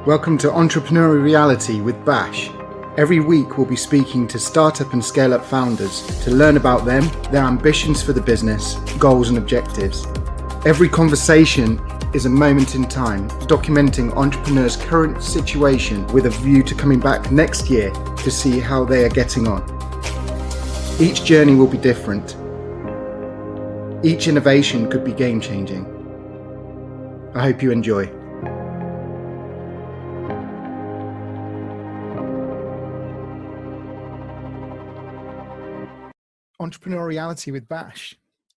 Welcome to Entrepreneurial Reality with Bash. Every week we'll be speaking to startup and scale-up founders to learn about them, their ambitions for the business, goals and objectives. Every conversation is a moment in time, documenting entrepreneurs' current situation with a view to coming back next year to see how they are getting on. Each journey will be different. Each innovation could be game-changing. I hope you enjoy. Entrepreneuriality with Bash,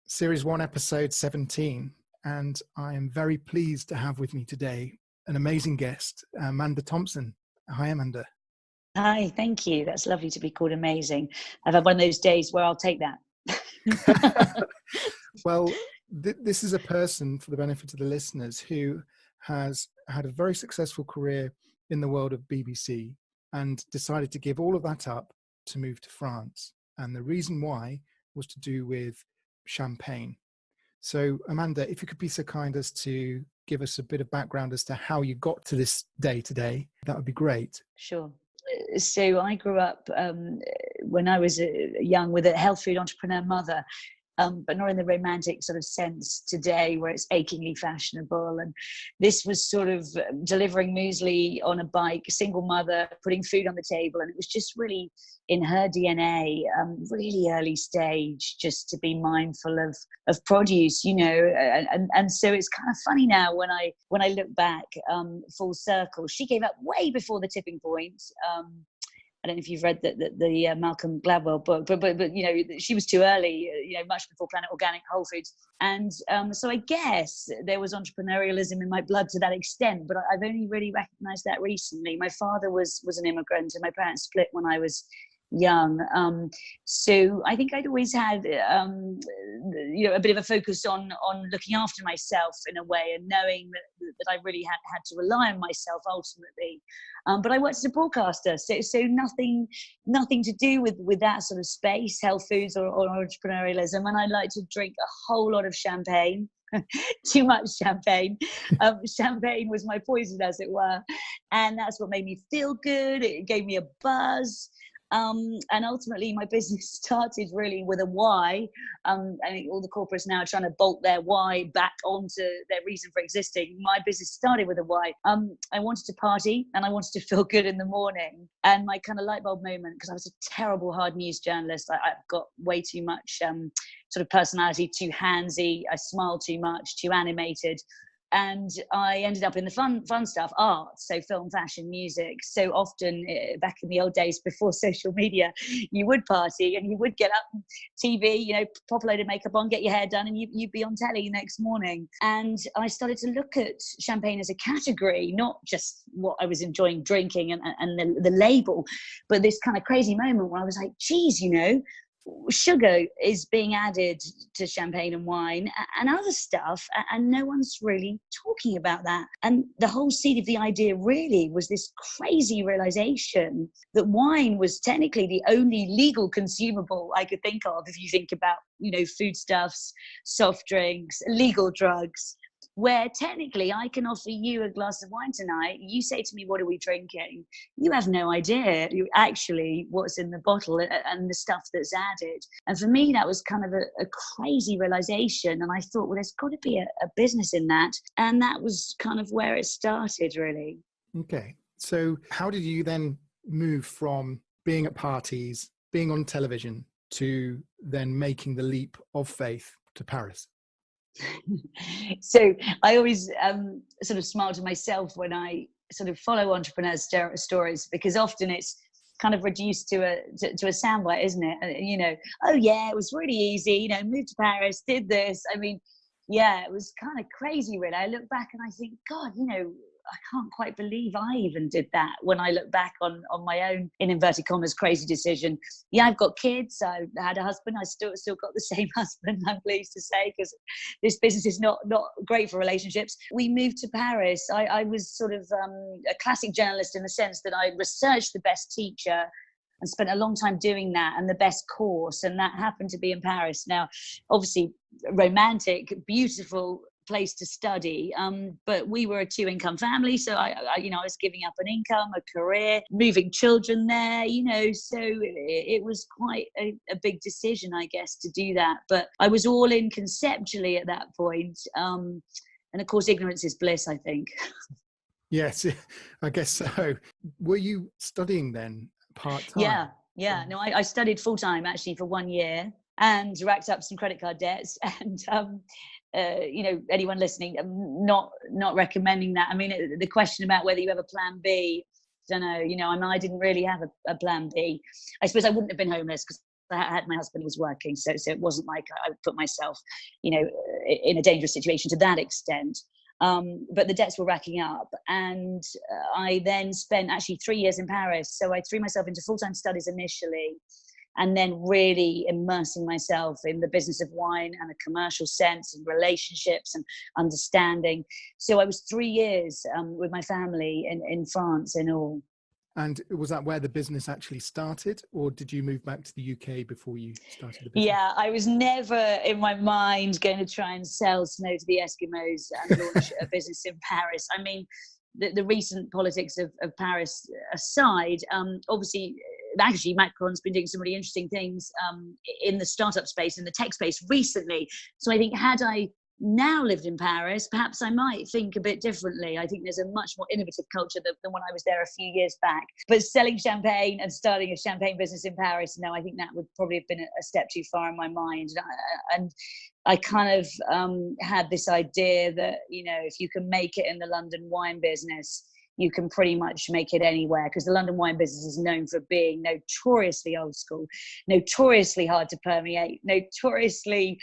Series 1, Episode 17. And I am very pleased to have with me today an amazing guest, Amanda Thomson. Hi, Amanda. Hi, thank you. That's lovely to be called amazing. I've had one of those days where I'll take that. Well, this is a person, for the benefit of the listeners, who has had a very successful career in the world of BBC and decided to give all of that up to move to France. And the reason why was to do with champagne. So, Amanda, if you could be so kind as to give us a bit of background as to how you got to this day today, that would be great. Sure. So I grew up when I was young with a health food entrepreneur mother, but not in the romantic sort of sense today where it's achingly fashionable. And this was sort of delivering muesli on a bike, single mother, putting food on the table. And it was just really in her DNA, really early stage, just to be mindful of produce, you know. And so it's kind of funny now when I look back full circle. She gave up way before the tipping point. I don't know if you've read the Malcolm Gladwell book, but you know, she was too early, you know, much before Planet Organic, Whole Foods. And so I guess there was entrepreneurialism in my blood to that extent, but I've only really recognized that recently. My father was an immigrant and my parents split when I was young. So I think I'd always had, you know, a bit of a focus on looking after myself in a way and knowing that I really had to rely on myself ultimately. But I worked as a broadcaster, so nothing to do with that sort of space, health foods or entrepreneurialism. And I like to drink a whole lot of champagne. Too much champagne. Champagne was my poison, as it were. And that's what made me feel good. It gave me a buzz. And ultimately, my business started really with a why. I think all the corporates now are trying to bolt their why back onto their reason for existing. My business started with a why. I wanted to party and I wanted to feel good in the morning. And my kind of light bulb moment, because I was a terrible hard news journalist. I've got way too much sort of personality, too handsy. I smile too much, too animated. And I ended up in the fun stuff, art, so film, fashion, music. So often, back in the old days before social media, you would party and you would get up, TV, you know, pop a load of makeup on, get your hair done, and you'd be on telly next morning. And I started to look at champagne as a category, not just what I was enjoying drinking and the label, but this kind of crazy moment where I was like, geez, you know, sugar is being added to champagne and wine and other stuff, and no one's really talking about that. And the whole seed of the idea really was this crazy realization that wine was technically the only legal consumable I could think of, if you think about, you know, foodstuffs, soft drinks, legal drugs, where technically I can offer you a glass of wine tonight. You say to me, what are we drinking? You have no idea actually what's in the bottle and the stuff that's added. And for me, that was kind of a crazy realization. And I thought, well, there's got to be a business in that. And that was kind of where it started, really. Okay. So how did you then move from being at parties, being on television, to then making the leap of faith to Paris? So I always sort of smile to myself when I sort of follow entrepreneurs' stories, because often it's kind of reduced to a soundbite, isn't it? You know, oh yeah, it was really easy, you know, moved to Paris, did this. I mean, yeah, it was kind of crazy, really. I look back and I think, God, you know, I can't quite believe I even did that when I look back on my own, in inverted commas, crazy decision. Yeah, I've got kids. I had a husband. I still got the same husband, I'm pleased to say, because this business is not great for relationships. We moved to Paris. I was sort of a classic journalist in the sense that I researched the best teacher and spent a long time doing that, and the best course, and that happened to be in Paris. Now, obviously, romantic, beautiful, place to study. But we were a 2-income family. So I was giving up an income, a career, moving children there, so it was quite a big decision, I guess, to do that. But I was all in conceptually at that point. And of course, ignorance is bliss, I think. Yes, I guess so. Were you studying then part-time? Yeah. No, I studied full-time actually for 1 year and racked up some credit card debts. And, anyone listening, I'm not recommending that. I mean, the question about whether you have a plan B, I don't know, I didn't really have a plan B. I suppose I wouldn't have been homeless because I had my husband was working. So it wasn't like I put myself, in a dangerous situation to that extent. But the debts were racking up, and I then spent actually 3 years in Paris. So I threw myself into full-time studies initially, and then really immersing myself in the business of wine and a commercial sense and relationships and understanding. So I was 3 years with my family in France in all. And was that where the business actually started, or did you move back to the UK before you started the business? Yeah, I was never in my mind going to try and sell snow to the Eskimos and launch a business in Paris. I mean, the recent politics of Paris aside, obviously, actually, Macron's been doing some really interesting things in the startup space, in the tech space recently. So I think had I now lived in Paris, perhaps I might think a bit differently. I think there's a much more innovative culture than when I was there a few years back. But selling champagne and starting a champagne business in Paris, no, I think that would probably have been a step too far in my mind. And I kind of had this idea that, if you can make it in the London wine business, you can pretty much make it anywhere, because the London wine business is known for being notoriously old school, notoriously hard to permeate, notoriously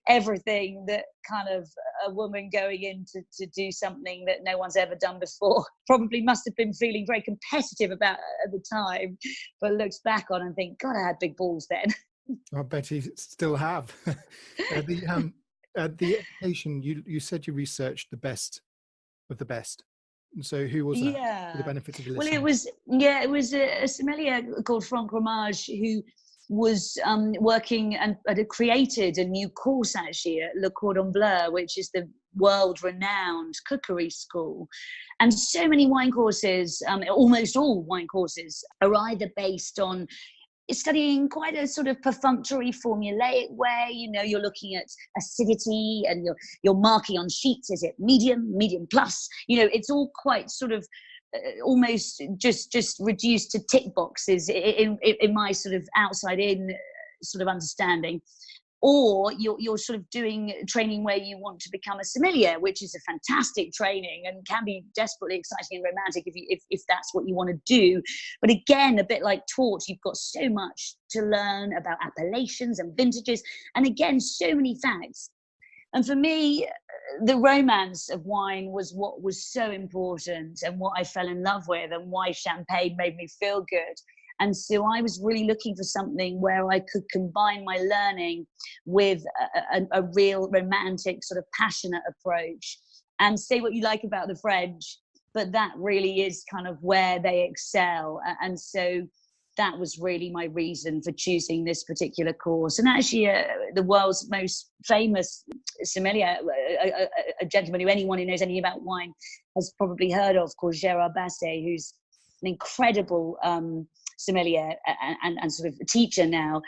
everything that kind of a woman going in to do something that no one's ever done before probably must have been feeling very competitive about at the time, but looks back on and think, God, I had big balls then. I bet you still have. The education, you said you researched the best of the best. And so who was that? Yeah. For the benefit of the Well, listener. it was a sommelier called Franck Romage who was working and had created a new course actually at Le Cordon Bleu, which is the world-renowned cookery school. And so many wine courses, almost all wine courses, are either based on studying quite a sort of perfunctory formulaic way. You're looking at acidity and you're marking on sheets, is it medium plus, it's all quite sort of almost just reduced to tick boxes in my sort of outside in sort of understanding. Or you're sort of doing training where you want to become a sommelier, which is a fantastic training and can be desperately exciting and romantic if that's what you want to do. But again, a bit like Torch, you've got so much to learn about appellations and vintages, and again, so many facts. And for me, the romance of wine was what was so important and what I fell in love with and why champagne made me feel good. And so I was really looking for something where I could combine my learning with a real romantic, sort of passionate approach. And say what you like about the French, but that really is kind of where they excel. And so that was really my reason for choosing this particular course. And actually, the world's most famous sommelier, a gentleman anyone who knows anything about wine has probably heard of, called Gérard Basset, who's an incredible sommelier and sort of teacher now.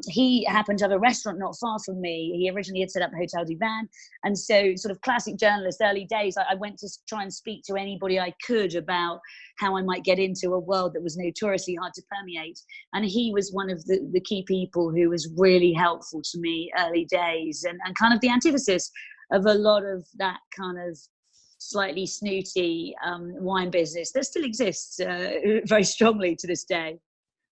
He happened to have a restaurant not far from me. He originally had set up Hotel du Vin. And so sort of classic journalist, early days, I went to try and speak to anybody I could about how I might get into a world that was notoriously hard to permeate. And he was one of the key people who was really helpful to me early days and kind of the antithesis of a lot of that kind of slightly snooty wine business that still exists very strongly to this day.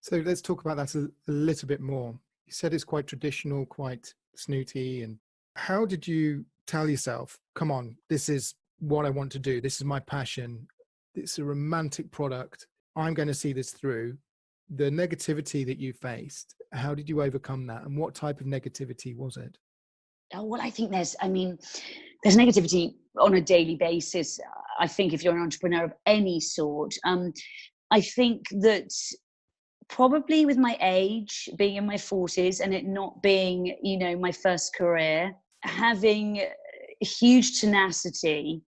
So let's talk about that a little bit more. You said it's quite traditional, quite snooty. And how did you tell yourself, come on, this is what I want to do. This is my passion. It's a romantic product. I'm going to see this through. The negativity that you faced, how did you overcome that? And what type of negativity was it? Oh, well, I think there's negativity on a daily basis. I think if you're an entrepreneur of any sort, I think that probably with my age, being in my 40s and it not being, my first career, having huge tenacity,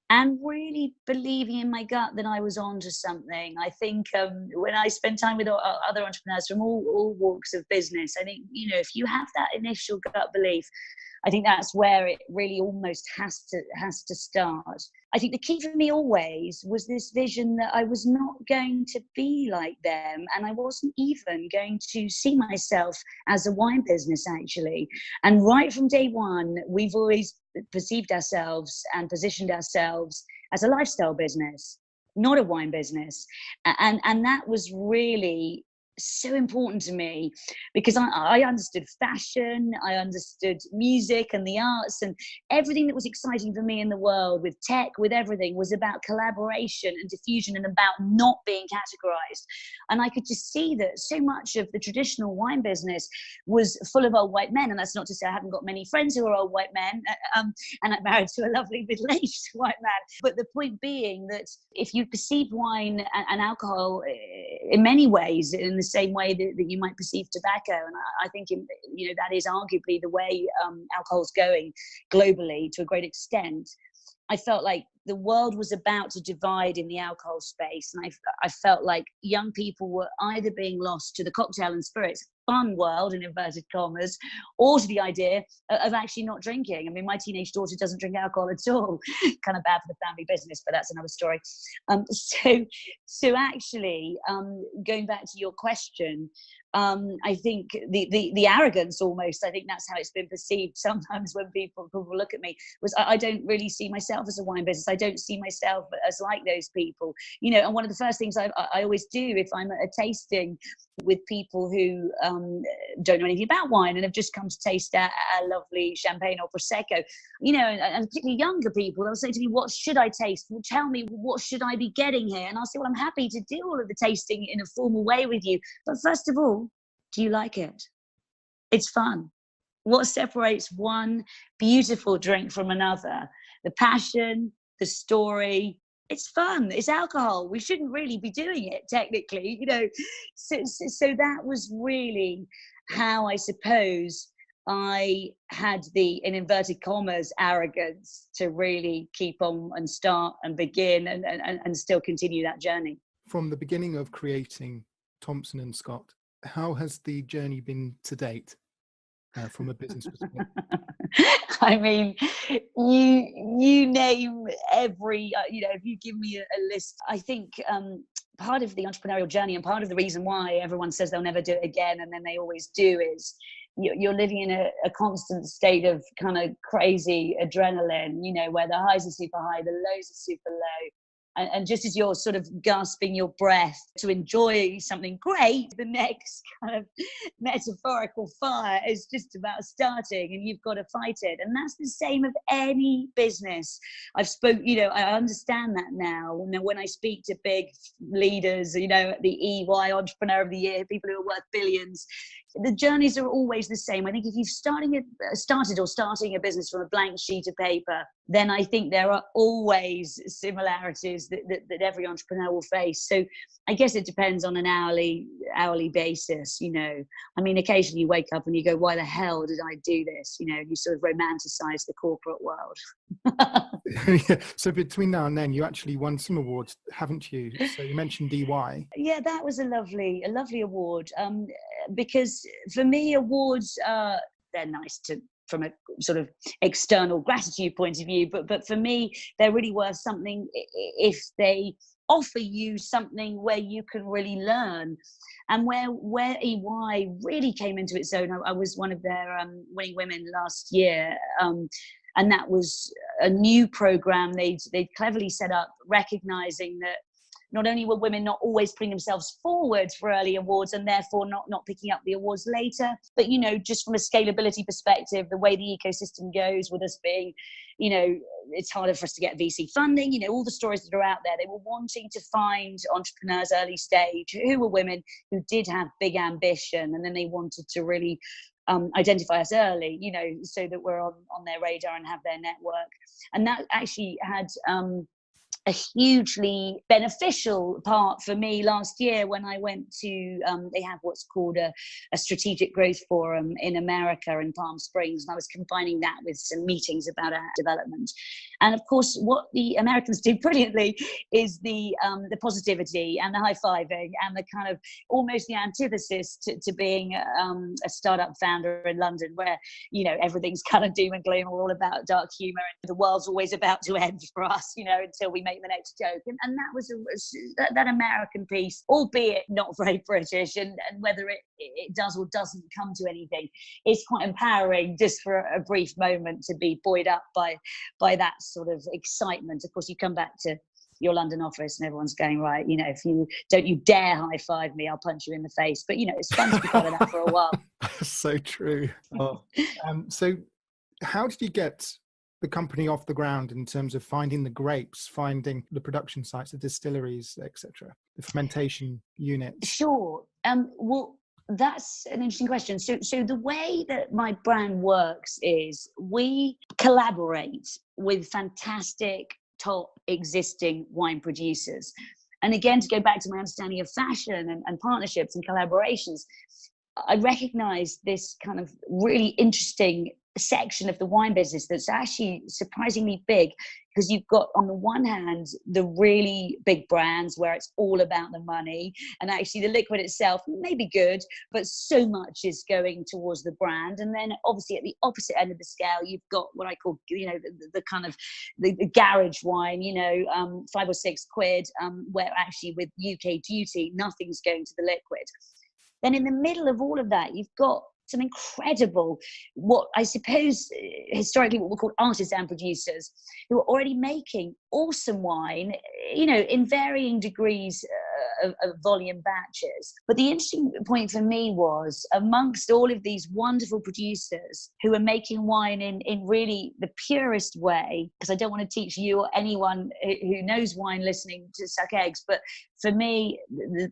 and really believing in my gut that I was onto something. I think when I spend time with other entrepreneurs from all walks of business, I think, if you have that initial gut belief, I think that's where it really almost has to start. I think the key for me always was this vision that I was not going to be like them, and I wasn't even going to see myself as a wine business, actually. And right from day one, we've always perceived ourselves and positioned ourselves as a lifestyle business, not a wine business. And that was really so important to me, because I understood fashion, I understood music and the arts, and everything that was exciting for me in the world, with tech, with everything, was about collaboration and diffusion and about not being categorized. And I could just see that so much of the traditional wine business was full of old white men. And that's not to say I haven't got many friends who are old white men, and I'm married to a lovely middle-aged white man. But the point being that if you perceive wine and alcohol in many ways in the same way that you might perceive tobacco, and I think that is arguably the way alcohol's going globally to a great extent, I felt like the world was about to divide in the alcohol space, and I felt like young people were either being lost to the cocktail and spirits fun world, in inverted commas, or to the idea of actually not drinking. I mean, my teenage daughter doesn't drink alcohol at all. Kind of bad for the family business, but that's another story. So actually, going back to your question, I think the arrogance, almost, I think that's how it's been perceived sometimes when people look at me, was I don't really see myself as a wine business. I don't see myself as like those people, and one of the first things I always do if I'm at a tasting with people who don't know anything about wine and have just come to taste a lovely champagne or prosecco, and particularly younger people, they'll say to me, what should I taste? Well, tell me, what should I be getting here? And I'll say, well, I'm happy to do all of the tasting in a formal way with you, but first of all, do you like it? It's fun. What separates one beautiful drink from another? The passion, the story. It's fun. It's alcohol. We shouldn't really be doing it technically, So that was really how I suppose I had the, in inverted commas, arrogance to really keep on and start and begin and still continue that journey. From the beginning of creating Thomson and Scott, how has the journey been to date from a business perspective? I mean, you name every, if you give me a list, I think part of the entrepreneurial journey and part of the reason why everyone says they'll never do it again and then they always do is you're living in a constant state of kind of crazy adrenaline, where the highs are super high, the lows are super low. And just as you're sort of gasping your breath to enjoy something great, the next kind of metaphorical fire is just about starting and you've got to fight it. And that's the same of any business. I understand that now. When I speak to big leaders, the EY Entrepreneur of the Year, people who are worth billions, the journeys are always the same. I think if you've starting a business from a blank sheet of paper, then I think there are always similarities that every entrepreneur will face. So I guess it depends on an hourly basis, I mean, occasionally you wake up and you go, why the hell did I do this? You sort of romanticize the corporate world. Yeah. So between now and then, you actually won some awards, haven't you? So you mentioned EY. Yeah, that was a lovely award. Because for me, awards they're nice from a sort of external gratitude point of view, but for me, they're really worth something if they offer you something where you can really learn. And where EY really came into its own, I was one of their winning women last year. And that was a new program they'd cleverly set up, recognizing that not only were women not always putting themselves forward for early awards and therefore not picking up the awards later, but, just from a scalability perspective, the way the ecosystem goes with us being, it's harder for us to get VC funding, all the stories that are out there. They were wanting to find entrepreneurs early stage who were women who did have big ambition, and then they wanted to really identify us early, so that we're on their radar and have their network. And that actually had a hugely beneficial part for me last year when I went to, they have what's called a strategic growth forum in America in Palm Springs. And I was combining that with some meetings about our development. And of course, what the Americans do brilliantly is the positivity and the high-fiving and the kind of almost the antithesis to being a startup founder in London, where, you know, everything's kind of doom and gloom, all about dark humor, and the world's always about to end for us, you know, until we make the next joke. And that was that American piece, albeit not very British, and whether it does or doesn't come to anything, it's quite empowering just for a brief moment to be buoyed up by that sort of excitement. Of course, you come back to your London office and everyone's going, right, you know, if you dare high five me, I'll punch you in the face. But, you know, it's fun to be part of that for a while. So true. Oh. So how did you get the company off the ground in terms of finding the grapes, finding the production sites, the distilleries, etc., the fermentation units? Sure. Well, that's an interesting question. So the way that my brand works is we collaborate with fantastic top existing wine producers. And again, to go back to my understanding of fashion and partnerships and collaborations, I recognize this kind of really interesting section of the wine business that's actually surprisingly big, because you've got, on the one hand, the really big brands where it's all about the money, and actually the liquid itself may be good, but so much is going towards the brand. And then obviously at the opposite end of the scale, you've got what I call, you know, the kind of the garage wine, you know, £5 or £6, where actually with UK duty, nothing's going to the liquid. Then in the middle of all of that, you've got some incredible, what I suppose historically what we're called artisan producers, who are already making awesome wine, you know, in varying degrees of volume batches. But the interesting point for me was, amongst all of these wonderful producers who are making wine in really the purest way, because I don't want to teach you or anyone who knows wine listening to suck eggs, but for me,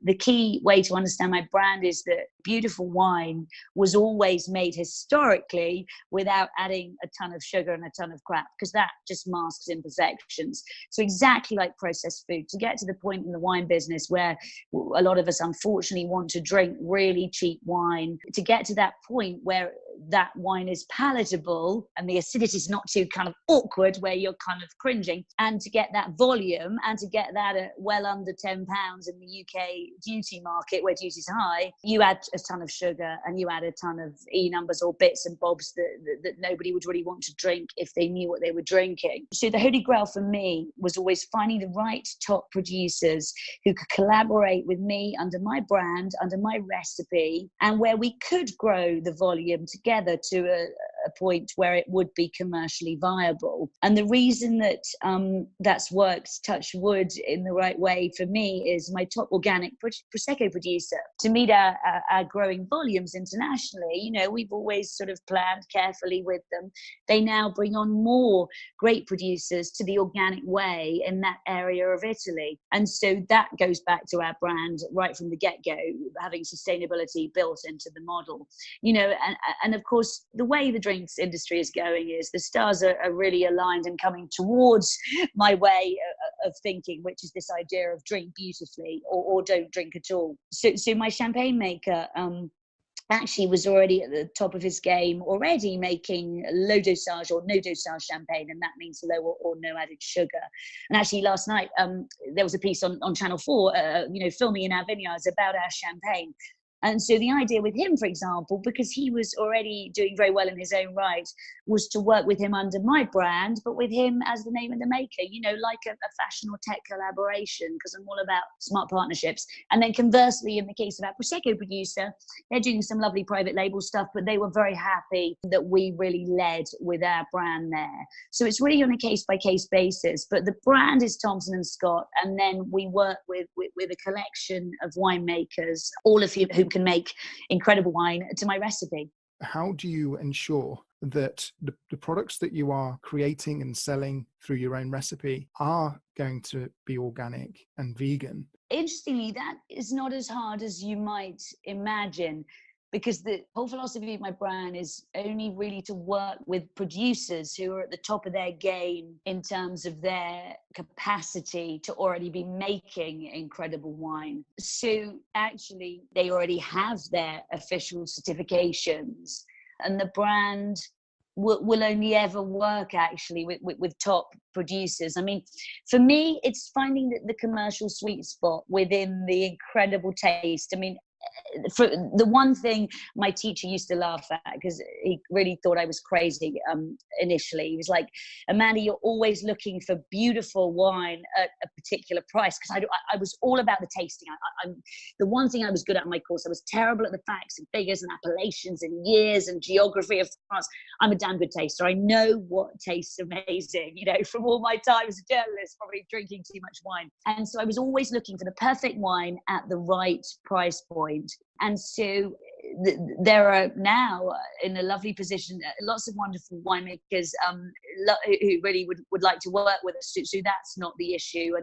the key way to understand my brand is that beautiful wine was always made historically without adding a ton of sugar and a ton of crap, because that just masks imperfections. So exactly like processed food, to get to the point in the wine business where a lot of us unfortunately want to drink really cheap wine, to get to that point where that wine is palatable and the acidity is not too kind of awkward where you're kind of cringing, and to get that volume and to get that at well under £10 in the UK duty market where duty's high, you add a ton of sugar and you add a ton of E numbers or bits and bobs that nobody would really want to drink if they knew what they were drinking. So the holy grail for me was always finding the right top producers who could collaborate with me under my brand, under my recipe, and where we could grow the volume together to a point where it would be commercially viable. And the reason that that's worked, touch wood, in the right way for me is my top organic Prosecco producer. To meet our growing volumes internationally, you know, we've always sort of planned carefully with them. They now bring on more great producers to the organic way in that area of Italy. And so that goes back to our brand right from the get-go, having sustainability built into the model. You know, and of course, the way the drinks industry is going is the stars are really aligned and coming towards my way of thinking, which is this idea of drink beautifully or don't drink at all. So my champagne maker actually was already at the top of his game, already making low dosage or no dosage champagne, and that means low or no added sugar. And actually last night there was a piece on Channel 4, you know, filming in our vineyards about our champagne. And so the idea with him, for example, because he was already doing very well in his own right, was to work with him under my brand, but with him as the name of the maker, you know, like a fashion or tech collaboration, because I'm all about smart partnerships. And then conversely, in the case of our Prosecco producer, they're doing some lovely private label stuff, but they were very happy that we really led with our brand there. So it's really on a case-by-case basis, but the brand is Thomson and Scott, and then we work with a collection of winemakers, all of whom can make incredible wine to my recipe. How do you ensure that the products that you are creating and selling through your own recipe are going to be organic and vegan? Interestingly, that is not as hard as you might imagine. because the whole philosophy of my brand is only really to work with producers who are at the top of their game in terms of their capacity to already be making incredible wine. So actually, they already have their official certifications, and the brand will only ever work actually with top producers. I mean, for me, it's finding the commercial sweet spot within the incredible taste. I mean, for the one thing my teacher used to laugh at, because he really thought I was crazy initially. He was like, Amanda, you're always looking for beautiful wine at a particular price. Because I was all about the tasting. I'm the one thing I was good at in my course. I was terrible at the facts and figures and appellations and years and geography of France. I'm a damn good taster. I know what tastes amazing, you know, from all my time as a journalist, probably drinking too much wine. And so I was always looking for the perfect wine at the right price point. And so there are now in a lovely position lots of wonderful winemakers who really would like to work with us. So that's not the issue.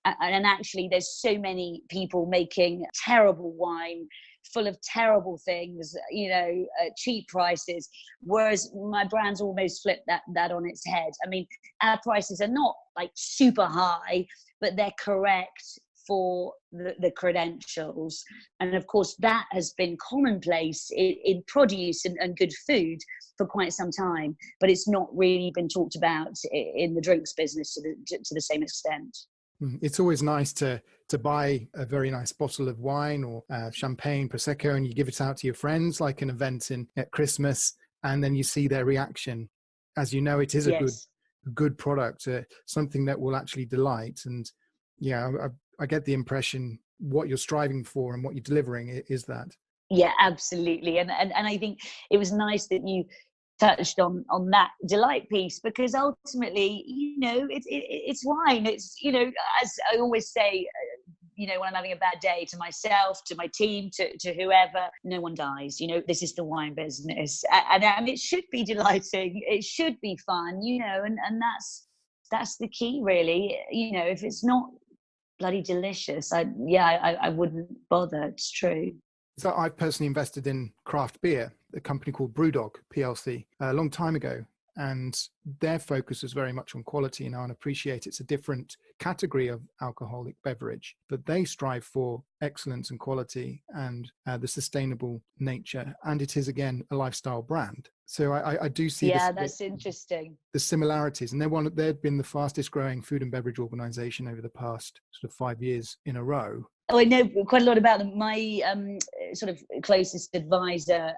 And actually, there's so many people making terrible wine, full of terrible things, you know, cheap prices. Whereas my brand's almost flipped that on its head. I mean, our prices are not like super high, but they're correct for the credentials. And of course, that has been commonplace in produce and good food for quite some time, but it's not really been talked about in the drinks business to the same extent. It's always nice to buy a very nice bottle of wine or champagne, Prosecco, and you give it out to your friends, like an event at Christmas, and then you see their reaction. As you know, it is a good product, something that will actually delight. And yeah, I get the impression what you're striving for and what you're delivering is that. Yeah, absolutely. And I think it was nice that you touched on that delight piece, because ultimately, you know, it's wine. It's, you know, as I always say, you know, when I'm having a bad day, to myself, to my team, to whoever, no one dies. You know, this is the wine business, and it should be delighting. It should be fun, you know, and that's the key, really. You know, if it's not bloody delicious, I wouldn't bother. It's true. So I personally invested in craft beer, a company called Brewdog PLC, a long time ago, and their focus is very much on quality now, and appreciate it's a different category of alcoholic beverage, but they strive for excellence and quality and the sustainable nature, and it is again a lifestyle brand. So I do see that's interesting, the similarities, and they've been the fastest growing food and beverage organization over the past sort of 5 years in a row. Oh, I know quite a lot about them. My sort of closest advisor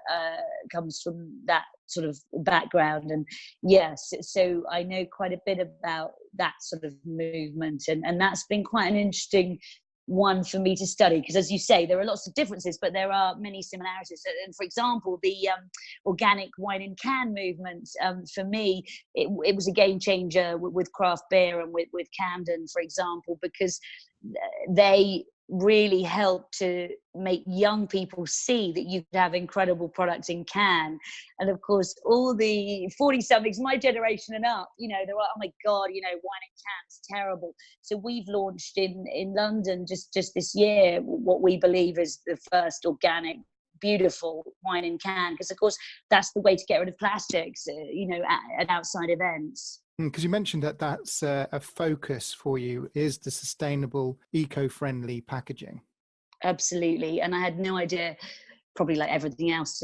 comes from that sort of background, and yes, so I know quite a bit about that sort of movement, and that's been quite an interesting one for me to study, because as you say, there are lots of differences, but there are many similarities. And for example, the organic wine in can movement, for me, it was a game changer with craft beer and with Camden, for example, because they really help to make young people see that you can have incredible products in can. And of course, all the 40-somethings, my generation and up, you know, they're like, oh my God, you know, wine in can's terrible. So we've launched in London just this year what we believe is the first organic, beautiful wine in can, because of course that's the way to get rid of plastics, you know, at outside events. Because you mentioned that's a focus for you, is the sustainable, eco-friendly packaging. Absolutely. And I had no idea, probably like everything else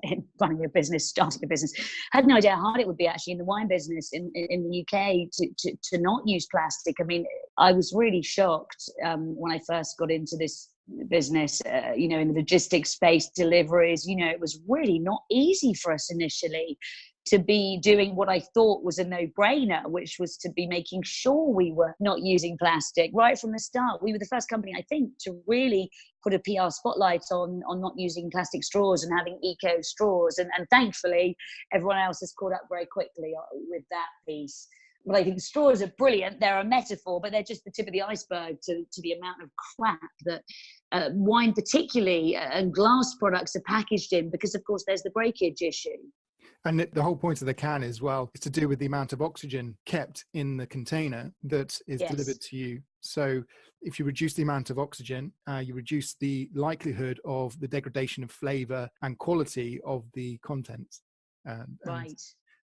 in running a business, starting a business, I had no idea how hard it would be actually in the wine business in the UK to not use plastic. I mean, I was really shocked when I first got into this business, you know, in the logistics space, deliveries, you know, it was really not easy for us initially to be doing what I thought was a no-brainer, which was to be making sure we were not using plastic right from the start. We were the first company, I think, to really put a PR spotlight on not using plastic straws and having eco straws. And thankfully, everyone else has caught up very quickly with that piece. But I think straws are brilliant. They're a metaphor, but they're just the tip of the iceberg to the amount of crap that wine particularly and glass products are packaged in, because, of course, there's the breakage issue. And the whole point of the can as well is to do with the amount of oxygen kept in the container that is delivered to you. So if you reduce the amount of oxygen, you reduce the likelihood of the degradation of flavor and quality of the contents. Right.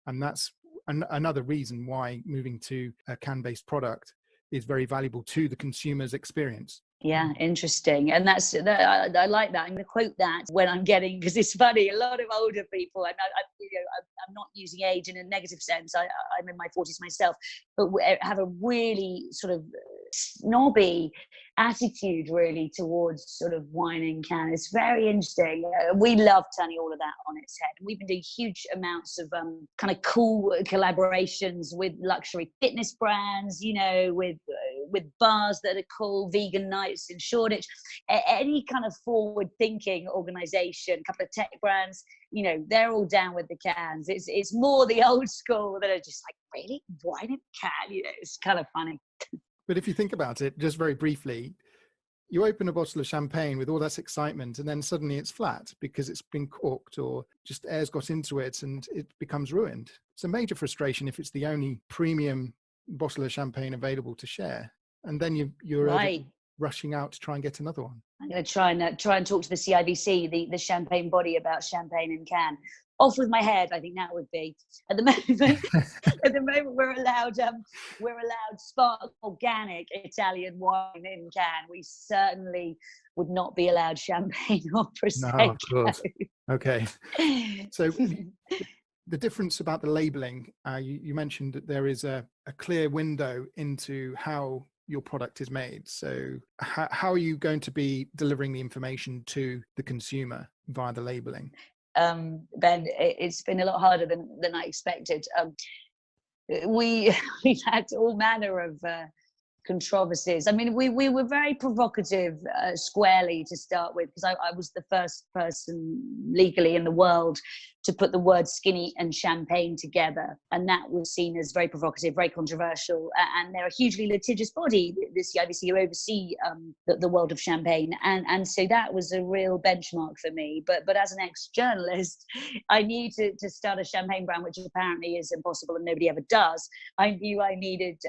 And that's another reason why moving to a can-based product is very valuable to the consumer's experience. Yeah, interesting. And I like that. I'm going to quote that when I'm getting, because it's funny, a lot of older people, and I'm not using age in a negative sense. I'm in my 40s myself, but have a really sort of snobby attitude really towards sort of wine in can. It's very interesting. We love turning all of that on its head. We've been doing huge amounts of kind of cool collaborations with luxury fitness brands, with bars that are cool, vegan nights in Shoreditch, any kind of forward thinking organization, a couple of tech brands, they're all down with the cans. It's more the old school that are just like, really, wine in a can? It's kind of funny. But if you think about it, just very briefly, you open a bottle of champagne with all that excitement and then suddenly it's flat because it's been corked or just air's got into it and it becomes ruined. It's a major frustration if it's the only premium bottle of champagne available to share. And then you're right. rushing out to try and get another one. I'm going to try and talk to the CIBC, the champagne body, about champagne in can. Off with my head, I think that would be. At the moment, we're allowed spark organic Italian wine in can. We certainly would not be allowed champagne or prosecco. No, of course. Okay. So the difference about the labeling, you mentioned that there is a clear window into how your product is made. So how are you going to be delivering the information to the consumer via the labeling? Ben, it's been a lot harder than I expected. We've had all manner of controversies. I mean, we were very provocative squarely to start with, because I was the first person legally in the world to put the word skinny and champagne together, and that was seen as very provocative, very controversial. And they're a hugely litigious body, the CIBC, who oversee the world of champagne, and so that was a real benchmark for me. But as an ex-journalist, I knew to start a champagne brand, which apparently is impossible and nobody ever does. I knew I needed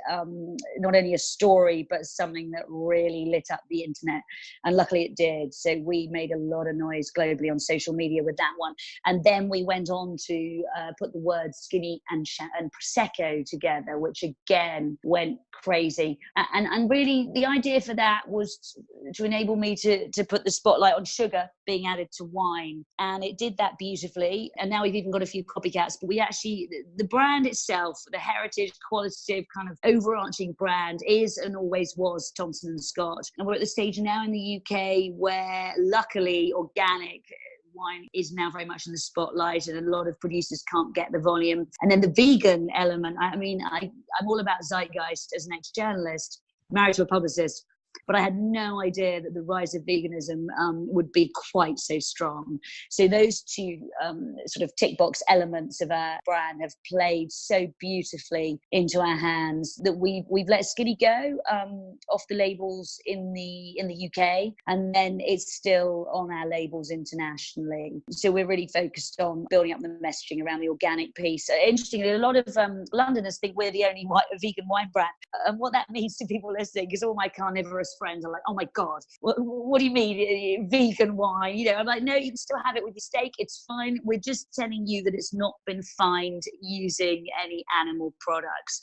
not only a story, but something that really lit up the internet, and luckily it did. So we made a lot of noise globally on social media with that one, and then we went on to put the words skinny and prosecco together, which again went crazy. And really the idea for that was to enable me to put the spotlight on sugar being added to wine, and it did that beautifully. And now we've even got a few copycats, but we actually, the brand itself, the heritage, qualitative kind of overarching brand, is and always was Thomson and Scott. And we're at the stage now in the UK where luckily organic wine is now very much in the spotlight, and a lot of producers can't get the volume. And then the vegan element, I'm all about zeitgeist as an ex-journalist, married to a publicist, but I had no idea that the rise of veganism would be quite so strong. So those two sort of tick box elements of our brand have played so beautifully into our hands that we've let skinny go off the labels in the UK, and then it's still on our labels internationally. So we're really focused on building up the messaging around the organic piece. Interestingly, a lot of Londoners think we're the only vegan wine brand, and what that means to people listening, because all my carnivorous friends are like, oh my God, what do you mean vegan wine? I'm like, no, you can still have it with your steak. It's fine. We're just telling you that it's not been fined using any animal products.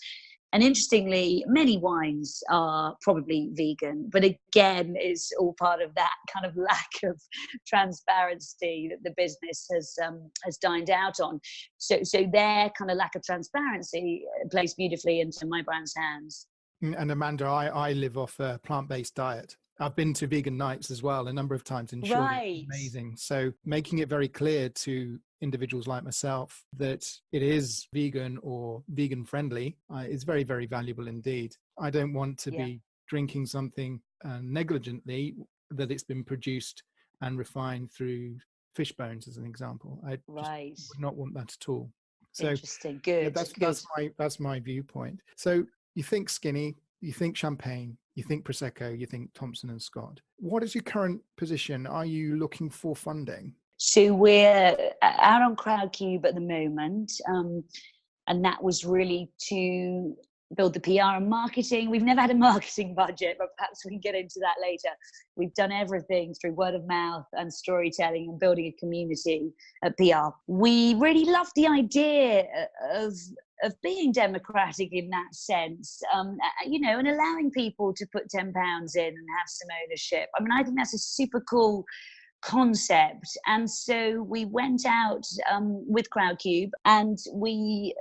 And interestingly, many wines are probably vegan, but again, it's all part of that kind of lack of transparency that the business has dined out on. So their kind of lack of transparency plays beautifully into my brand's hands. And Amanda, I live off a plant-based diet. I've been to vegan nights as well a number of times in Shoreditch. Right. Amazing. So making it very clear to individuals like myself that it is vegan or vegan friendly is very, very valuable indeed. I don't want to be drinking something negligently, that it's been produced and refined through fish bones, as an example. I just would not want that at all. So interesting. Good. That's my viewpoint. So you think skinny, you think champagne, you think prosecco, you think Thomson and Scott. What is your current position? Are you looking for funding? So we're out on CrowdCube at the moment, and that was really to build the PR and marketing. We've never had a marketing budget, but perhaps we can get into that later. We've done everything through word of mouth and storytelling and building a community at PR. We really love the idea of being democratic in that sense, you know, and allowing people to put £10 in and have some ownership. I mean, I think that's a super cool concept. And so we went out with CrowdCube, and we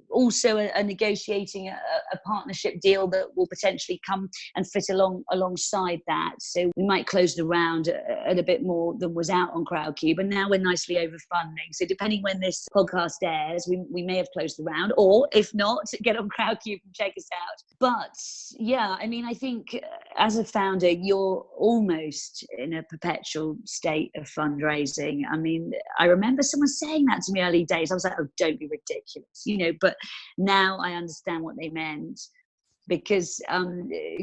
also are negotiating a partnership deal that will potentially come and fit alongside that. So we might close the round at a bit more than was out on CrowdCube, and now we're nicely over funding. So depending when this podcast airs, we may have closed the round, or if not, get on CrowdCube and check us out. But yeah, I mean, I think as a founder, you're almost in a perpetual state of fundraising. I mean, I remember someone saying that to me early days. I was like, oh, don't be ridiculous, you know, but now I understand what they meant, because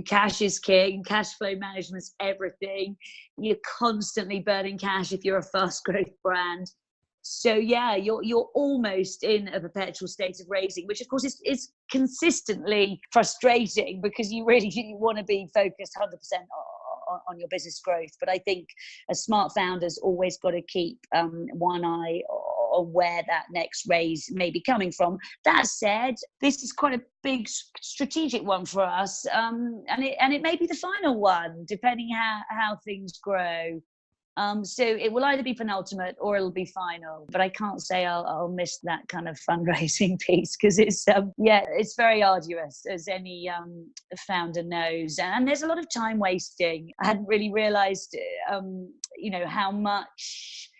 cash is king, cash flow management's everything. You're constantly burning cash if you're a fast growth brand. So yeah, you're almost in a perpetual state of raising, which of course is consistently frustrating, because you want to be focused 100% on your business growth. But I think a smart founder's always got to keep one eye on where that next raise may be coming from. That said, this is quite a big strategic one for us, and it may be the final one, depending how things grow. So it will either be penultimate or it'll be final, but I can't say I'll miss that kind of fundraising piece, because it's it's very arduous, as any founder knows, and there's a lot of time wasting. I hadn't really realized you know, how much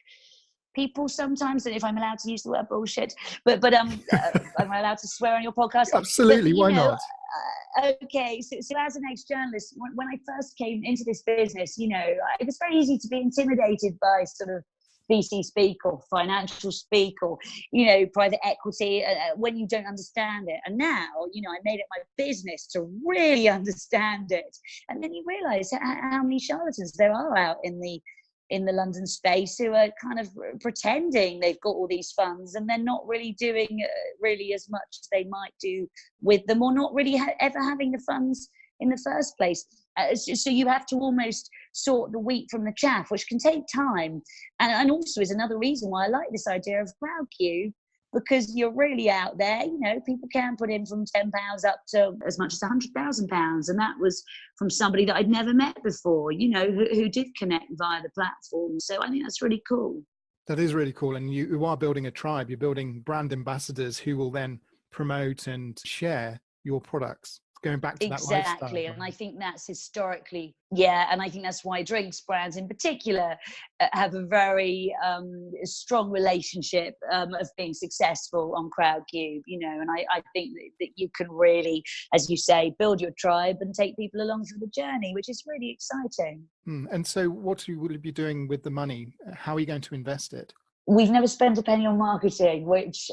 people sometimes, and if I'm allowed to use the word bullshit, but am I allowed to swear on your podcast? Absolutely, but, why know, not? Okay, so as an ex-journalist, when I first came into this business, you know, it was very easy to be intimidated by sort of VC speak or financial speak or, you know, private equity when you don't understand it. And now, you know, I made it my business to really understand it. And then you realize how many charlatans there are out in the London space who are kind of pretending they've got all these funds, and they're not really doing really as much as they might do with them, or not really ever having the funds in the first place. So you have to almost sort the wheat from the chaff, which can take time, and also is another reason why I like this idea of CrowdCube, because you're really out there. You know, people can put in from £10 up to as much as £100,000, and that was from somebody that I'd never met before, you know, who did connect via the platform. So I think that's really cool. That is really cool. And you are building a tribe. You're building brand ambassadors who will then promote and share your products. Going back to that lifestyle. Exactly. And I think that's historically, and I think that's why drinks brands in particular have a very strong relationship of being successful on CrowdCube, you know, and I think that you can really, as you say, build your tribe and take people along for the journey, which is really exciting. And so what will you be doing with the money? How are you going to invest it? We've never spent a penny on marketing, which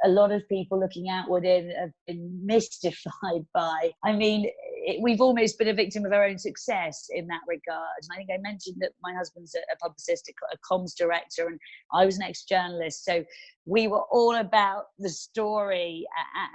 a lot of people looking outward have been mystified by. I mean, we've almost been a victim of our own success in that regard. And I think I mentioned that my husband's a publicist, a comms director, and I was an ex-journalist. So we were all about the story,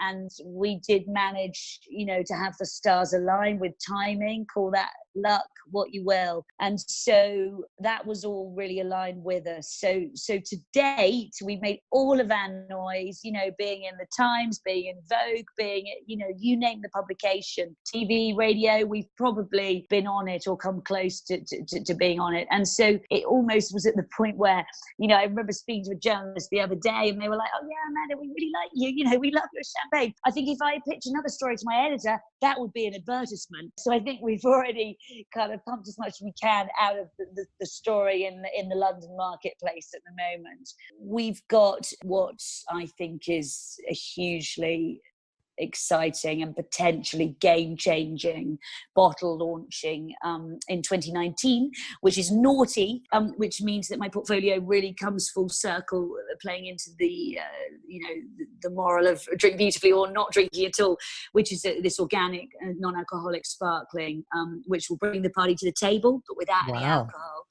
and we did manage, you know, to have the stars align with timing, call that luck, what you will. And so that was all really aligned with us. So to date, we've made all of our noise, you know, being in the Times, being in Vogue, being, you know, you name the publication, TV, radio, we've probably been on it or come close to being on it. And so it almost was at the point where, you know, I remember speaking to a journalist the other day, and they were like, oh yeah, Amanda, we really like you, you know, we love your champagne. I think if I pitch another story to my editor, that would be an advertisement. So I think we've already kind of pumped as much as we can out of the story in the London marketplace at the moment. We've got what I think is a hugely exciting and potentially game-changing bottle launching in 2019, which is naughty, which means that my portfolio really comes full circle, playing into the the moral of drink beautifully or not drinking at all, which is this organic non-alcoholic sparkling, which will bring the party to the table but without any alcohol.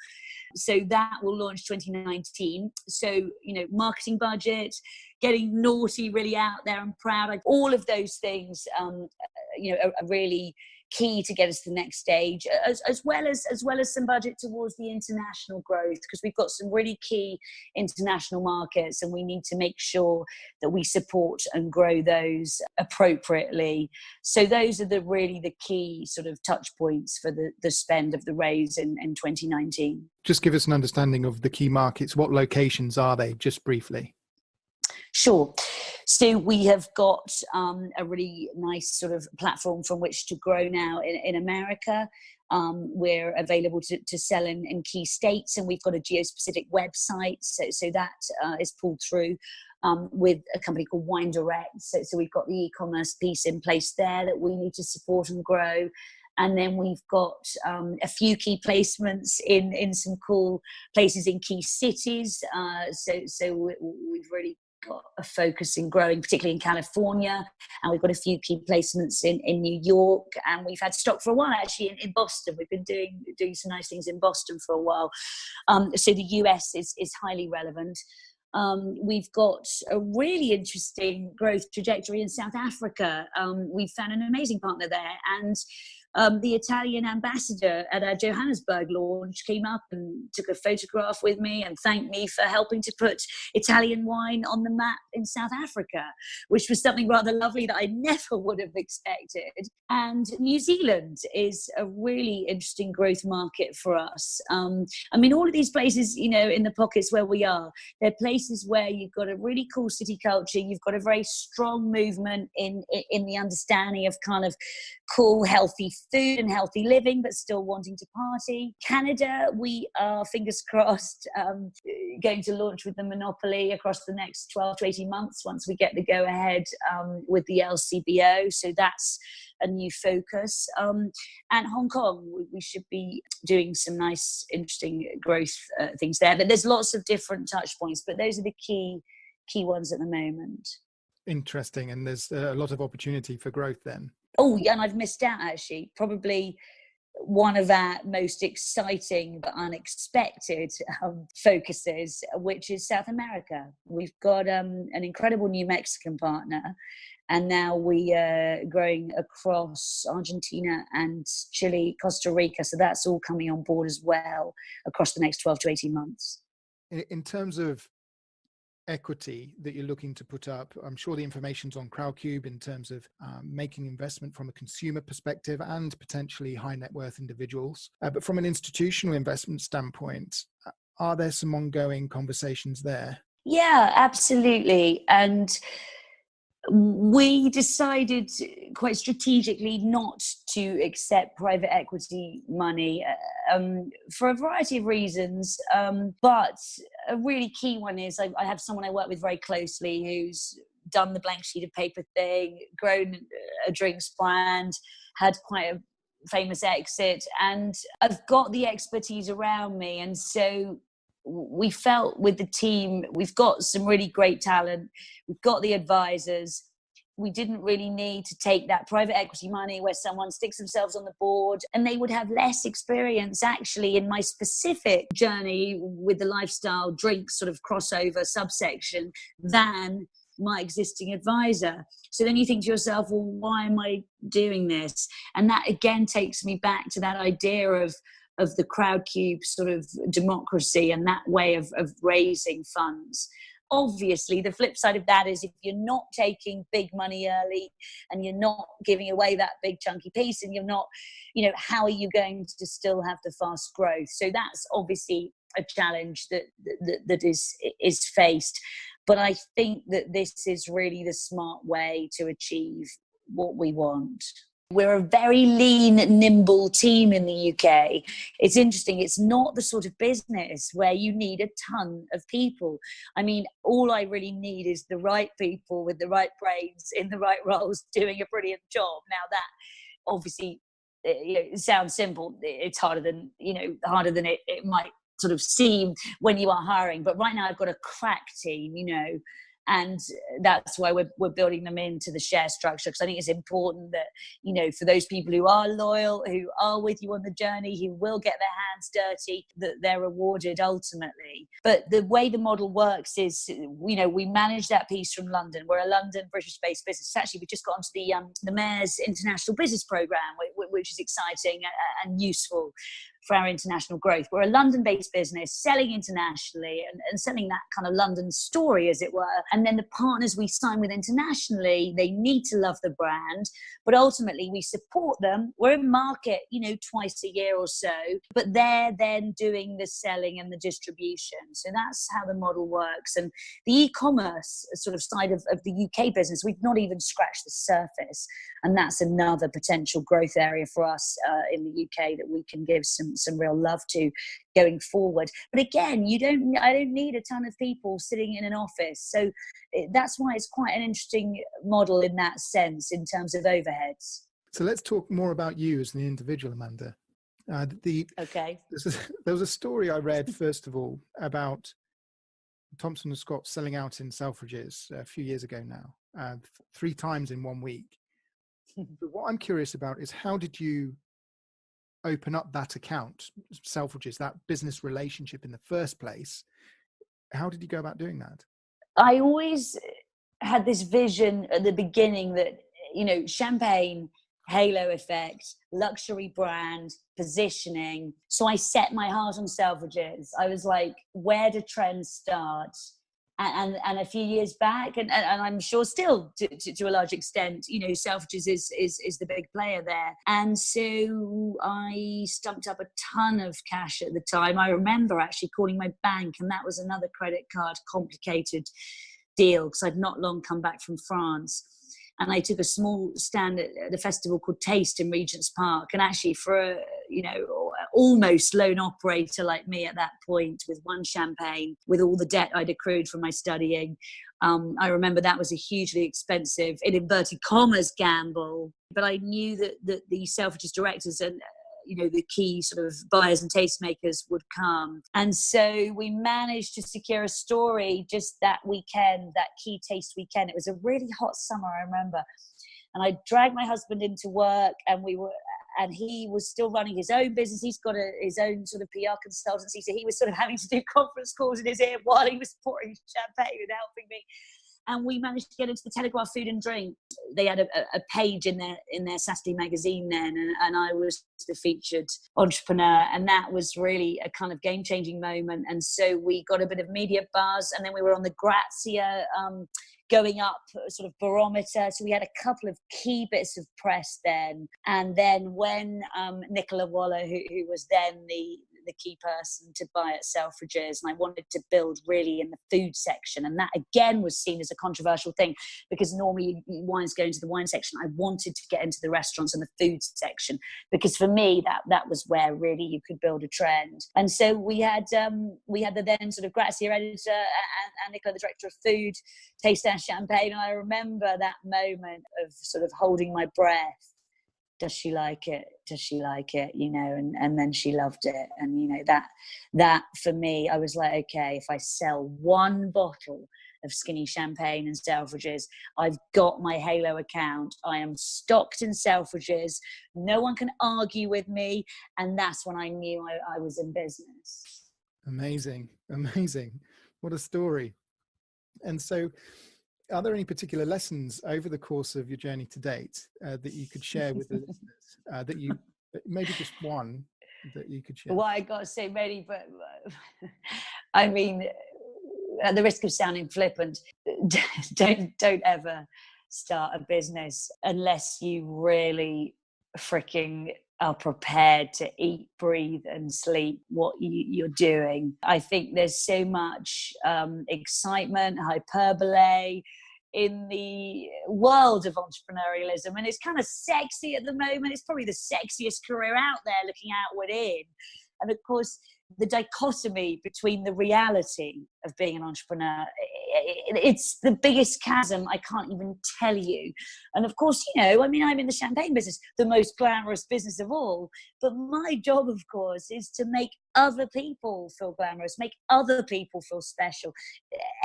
So that will launch 2019. So, marketing budget, getting naughty really out there and proud, like all of those things, are really key to get us to the next stage, as well as some budget towards the international growth, because we've got some really key international markets and we need to make sure that we support and grow those appropriately. So those are really the key sort of touch points for the spend of the raise in 2019. Just give us an understanding of the key markets. What locations are they, just briefly? Sure. So we have got a really nice sort of platform from which to grow now in America. We're available to sell in key states, and we've got a geo-specific website. So that is pulled through with a company called Wine Direct. So we've got the e-commerce piece in place there that we need to support and grow. And then we've got a few key placements in some cool places in key cities. So we've really got a focus in growing, particularly in California, and we've got a few key placements in New York, and we've had stock for a while actually in Boston. We've been doing some nice things in Boston for a while. So the US is highly relevant. We've got a really interesting growth trajectory in South Africa. We've found an amazing partner there, and the Italian ambassador at our Johannesburg launch came up and took a photograph with me and thanked me for helping to put Italian wine on the map in South Africa, which was something rather lovely that I never would have expected. And New Zealand is a really interesting growth market for us. I mean, all of these places, in the pockets where we are, they're places where you've got a really cool city culture. You've got a very strong movement in the understanding of kind of cool, healthy food and healthy living, but still wanting to party. Canada, we are, fingers crossed, going to launch with the monopoly across the next 12 to 18 months once we get the go ahead with the LCBO. So that's a new focus. And Hong Kong, we should be doing some nice, interesting growth things there. But there's lots of different touch points, but those are the key ones at the moment. Interesting. And there's a lot of opportunity for growth then. Oh, yeah, and I've missed out actually. Probably one of our most exciting but unexpected focuses, which is South America. We've got an incredible new Mexican partner, and now we are growing across Argentina and Chile, Costa Rica. So that's all coming on board as well across the next 12 to 18 months. In terms of equity that you're looking to put up, I'm sure the information's on CrowdCube in terms of making investment from a consumer perspective and potentially high net worth individuals. But from an institutional investment standpoint, are there some ongoing conversations there? Yeah, absolutely. And we decided quite strategically not to accept private equity money for a variety of reasons. But a really key one is I have someone I work with very closely who's done the blank sheet of paper thing, grown a drinks brand, had quite a famous exit, and I've got the expertise around me. And so we felt with the team, we've got some really great talent, we've got the advisors. We didn't really need to take that private equity money where someone sticks themselves on the board and they would have less experience actually in my specific journey with the lifestyle drinks sort of crossover subsection than my existing advisor. So then you think to yourself, well, why am I doing this? And that again takes me back to that idea of the CrowdCube sort of democracy and that way of raising funds. Obviously, the flip side of that is if you're not taking big money early and you're not giving away that big chunky piece and you're not, how are you going to still have the fast growth? So that's obviously a challenge that is faced. But I think that this is really the smart way to achieve what we want. We're a very lean, nimble team in the UK. It's interesting. It's not the sort of business where you need a ton of people. I mean, all I really need is the right people with the right brains in the right roles doing a brilliant job. Now that obviously it sounds simple. It's harder than it might sort of seem when you are hiring. But right now I've got a crack team, And that's why we're building them into the share structure, because I think it's important that, you know, for those people who are loyal, who are with you on the journey, who will get their hands dirty, that they're rewarded ultimately. But the way the model works is, you know, we manage that piece from London. We're a London, British-based business. Actually, we just got onto the Mayor's International Business Programme, which is exciting and useful for our international growth. We're a London-based business selling internationally and selling that kind of London story, as it were. And then the partners we sign with internationally, they need to love the brand, but ultimately we support them. We're in market, you know, twice a year or so, but they're then doing the selling and the distribution. So that's how the model works. And the e-commerce sort of side of the UK business, we've not even scratched the surface. And that's another potential growth area for us in the UK that we can give some real love to going forward. But again, I don't need a ton of people sitting in an office. So that's why it's quite an interesting model in that sense, in terms of overheads. So let's talk more about you as an individual, Amanda. Okay. There was a story I read, first of all, about Thomson and Scott selling out in Selfridges a few years ago now, 3 times in 1 week. But what I'm curious about is, how did you open up that account, Selfridges, that business relationship in the first place? How did you go about doing that? I always had this vision at the beginning that, you know, champagne, halo effect, luxury brand, positioning. So I set my heart on Selfridges. I was like, where do trends start? And a few years back, and I'm sure still to a large extent, you know, Selfridges is the big player there. And so I stumped up a ton of cash at the time. I remember actually calling my bank, and that was another credit card complicated deal, because I'd not long come back from France. And I took a small stand at a festival called Taste in Regent's Park. And actually, for a, you know, almost lone operator like me at that point, with one champagne, with all the debt I'd accrued from my studying, I remember that was a hugely expensive, in inverted commas, gamble. But I knew that the Selfridges directors and, you know, the key sort of buyers and tastemakers would come. And so we managed to secure a story just that weekend, that key taste weekend. It was a really hot summer, I remember. And I dragged my husband into work, and he was still running his own business. He's got his own sort of PR consultancy. So he was sort of having to do conference calls in his ear while he was pouring champagne and helping me. And we managed to get into the Telegraph Food and Drink. They had a page in their Saturday magazine then, and I was the featured entrepreneur. And that was really a kind of game-changing moment. And so we got a bit of media buzz, and then we were on the Grazia going up sort of barometer. So we had a couple of key bits of press then. And then when Nicola Waller, who was then the key person to buy at Selfridges, and I wanted to build really in the food section, and that again was seen as a controversial thing, because normally wines go into the wine section. I wanted to get into the restaurants and the food section, because for me that was where really you could build a trend. And so we had the then sort of Grazia editor and Nicola, the director of food, taste our champagne, and I remember that moment of sort of holding my breath. Does she like it? Does she like it? You know, and then she loved it. And, you know, that for me, I was like, okay, if I sell one bottle of skinny champagne in Selfridges, I've got my Halo account. I am stocked in Selfridges. No one can argue with me. And that's when I knew I was in business. Amazing. Amazing. What a story. And so, are there any particular lessons over the course of your journey to date that you could share with the listeners? That you, maybe just one that you could share? Well, I got to say many, but I mean, at the risk of sounding flippant, don't ever start a business unless you really freaking are prepared to eat, breathe and sleep what you're doing. I think there's so much excitement, hyperbole in the world of entrepreneurialism, and it's kind of sexy at the moment. It's probably the sexiest career out there, looking outward in. And of course, the dichotomy between the reality of being an entrepreneur, it's the biggest chasm I can't even tell you. And of course, I'm in the champagne business, the most glamorous business of all. But my job, of course, is to make other people feel glamorous, make other people feel special.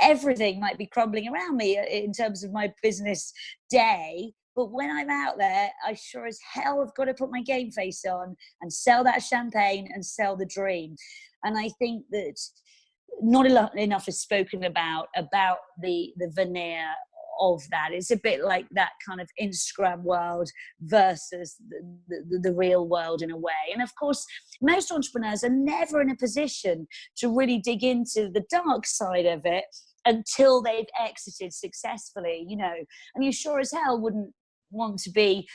Everything might be crumbling around me in terms of my business day. But when I'm out there, I sure as hell have got to put my game face on and sell that champagne and sell the dream. And I think that not enough is spoken about the veneer of that. It's a bit like that kind of Instagram world versus the real world in a way. And of course, most entrepreneurs are never in a position to really dig into the dark side of it until they've exited successfully, and you sure as hell wouldn't want to be,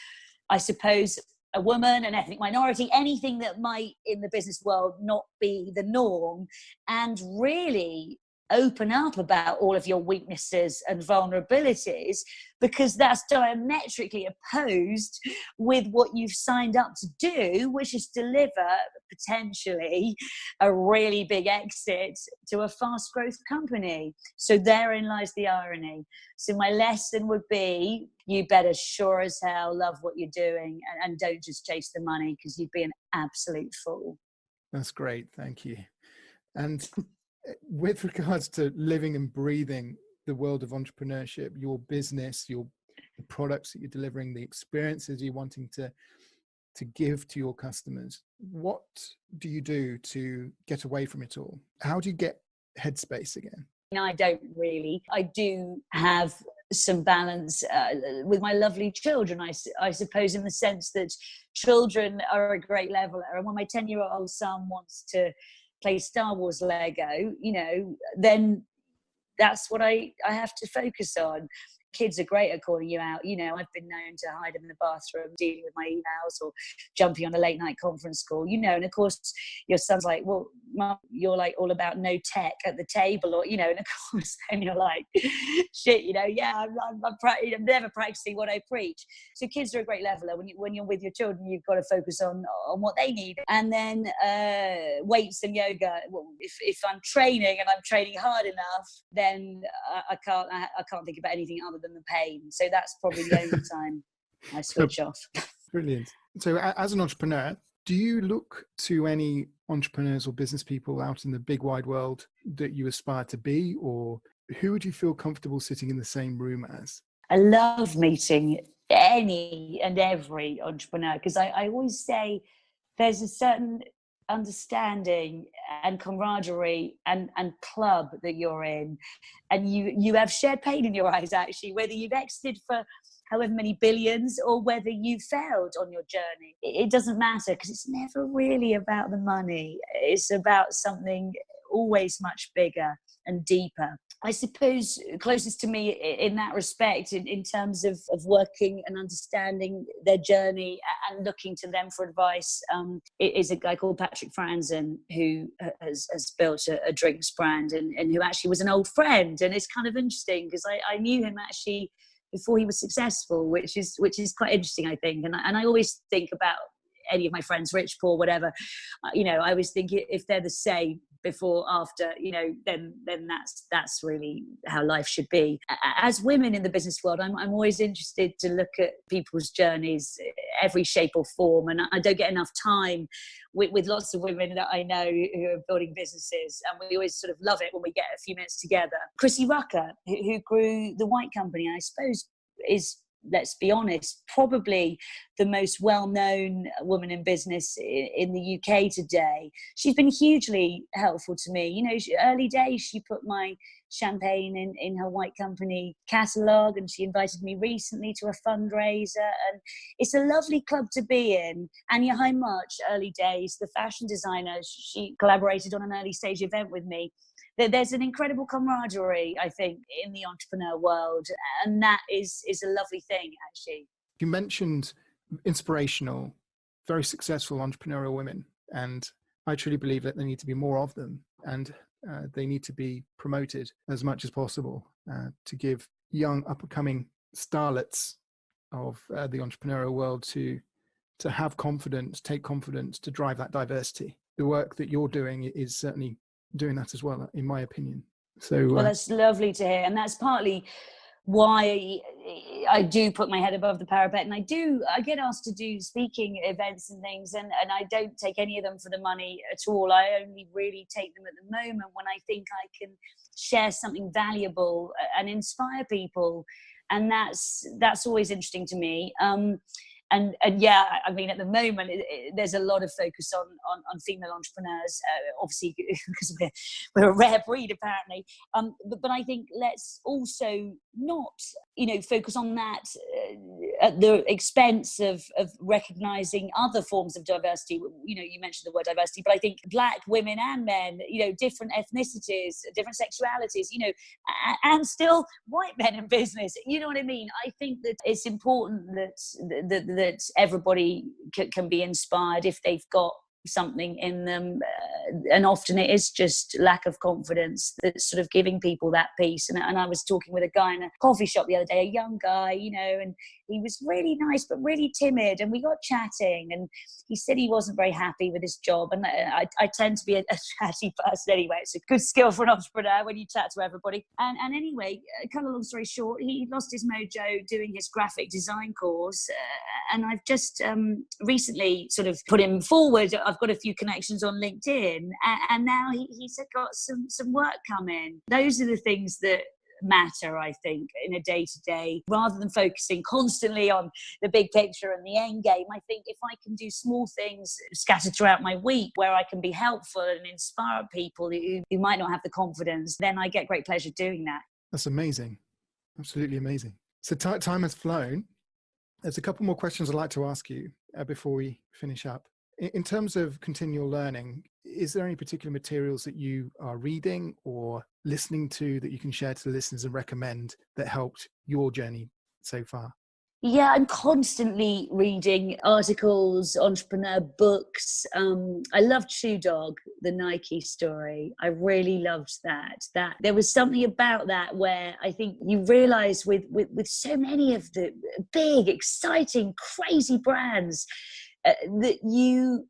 I suppose, a woman, an ethnic minority, anything that might in the business world not be the norm, and really open up about all of your weaknesses and vulnerabilities, because that's diametrically opposed with what you've signed up to do, which is deliver potentially a really big exit to a fast growth company. So therein lies the irony. So my lesson would be, you better sure as hell love what you're doing, and don't just chase the money, because you'd be an absolute fool. That's great. Thank you. And with regards to living and breathing the world of entrepreneurship, your business, the products that you're delivering, the experiences you're wanting to give to your customers, what do you do to get away from it all? How do you get headspace again? I don't really. I do have some balance with my lovely children, I suppose, in the sense that children are a great leveler. And when my 10-year-old son wants to play Star Wars Lego, then that's what I have to focus on. Kids are great at calling you out. I've been known to hide in the bathroom dealing with my emails, or jumping on a late night conference call, and of course your son's like, well, Mum, you're like all about no tech at the table, or, and of course then you're like, shit, yeah, I'm never practicing what I preach. So kids are a great leveler. When you're with your children, you've got to focus on what they need. And then weights and yoga. Well, if I'm training and I'm training hard enough, then I can't think about anything other than the pain. So that's probably the only time I switch off. Brilliant. So as an entrepreneur, do you look to any entrepreneurs or business people out in the big wide world that you aspire to be, or who would you feel comfortable sitting in the same room as? I love meeting any and every entrepreneur, because I always say there's a certain understanding and camaraderie and club that you're in, and you have shared pain in your eyes, actually, whether you've exited for however many billions or whether you failed on your journey. It doesn't matter, because it's never really about the money. It's about something always much bigger and deeper. I suppose closest to me in that respect, in terms of working and understanding their journey and looking to them for advice, is a guy called Patrick Franzen, who has built a drinks brand, and who actually was an old friend. And it's kind of interesting, because I knew him actually before he was successful, which is quite interesting, I think. And I always think about any of my friends, rich, poor, whatever, I always think if they're the same before, after, then that's really how life should be. As women in the business world, I'm always interested to look at people's journeys, every shape or form. And I don't get enough time with lots of women that I know who are building businesses, and we always sort of love it when we get a few minutes together. Chrissy Rucker, who grew the White Company, I suppose is, let's be honest, probably the most well-known woman in business in the UK today. She's been hugely helpful to me. Early days, she put my champagne in her White Company catalogue, and she invited me recently to a fundraiser. And it's a lovely club to be in. Anya Heinmarch, early days, the fashion designer, she collaborated on an early stage event with me. There's an incredible camaraderie, I think, in the entrepreneur world, and that is a lovely thing, actually. You mentioned inspirational, very successful entrepreneurial women, and I truly believe that there need to be more of them, and they need to be promoted as much as possible to give young, up-and-coming starlets of the entrepreneurial world to have confidence, take confidence, to drive that diversity. the work that you're doing is certainly doing that as well, in my opinion. So well, that's lovely to hear, and that's partly why I do put my head above the parapet, and I get asked to do speaking events and things, and I don't take any of them for the money at all. I only really take them at the moment when I think I can share something valuable and inspire people, and that's always interesting to me. And yeah, I mean, at the moment, there's a lot of focus on female entrepreneurs, obviously, because we're a rare breed, apparently. But I think let's also not, focus on that at the expense of recognizing other forms of diversity. You mentioned the word diversity, but I think Black women and men, different ethnicities, different sexualities, and still white men in business. You know what I mean? I think that it's important that everybody can be inspired if they've got something in them, and often it is just lack of confidence that's sort of giving people that piece. And I was talking with a guy in a coffee shop the other day, a young guy, and he was really nice but really timid, and we got chatting, and he said he wasn't very happy with his job. And I tend to be a chatty person anyway. It's a good skill for an entrepreneur when you chat to everybody. And anyway, kind of long story short, he lost his mojo doing his graphic design course, and I've just recently sort of put him forward. I've got a few connections on LinkedIn, and now he's got some work coming. Those are the things that matter, I think, in a day-to-day, rather than focusing constantly on the big picture and the end game. I think if I can do small things scattered throughout my week where I can be helpful and inspire people who might not have the confidence, then I get great pleasure doing that. That's amazing. Absolutely amazing. So time has flown. There's a couple more questions I'd like to ask you before we finish up. In terms of continual learning, is there any particular materials that you are reading or listening to that you can share to the listeners and recommend that helped your journey so far? Yeah, I'm constantly reading articles, entrepreneur books. I loved Shoe Dog, the Nike story. I really loved that. That there was something about that where I think you realize with so many of the big, exciting, crazy brands, that you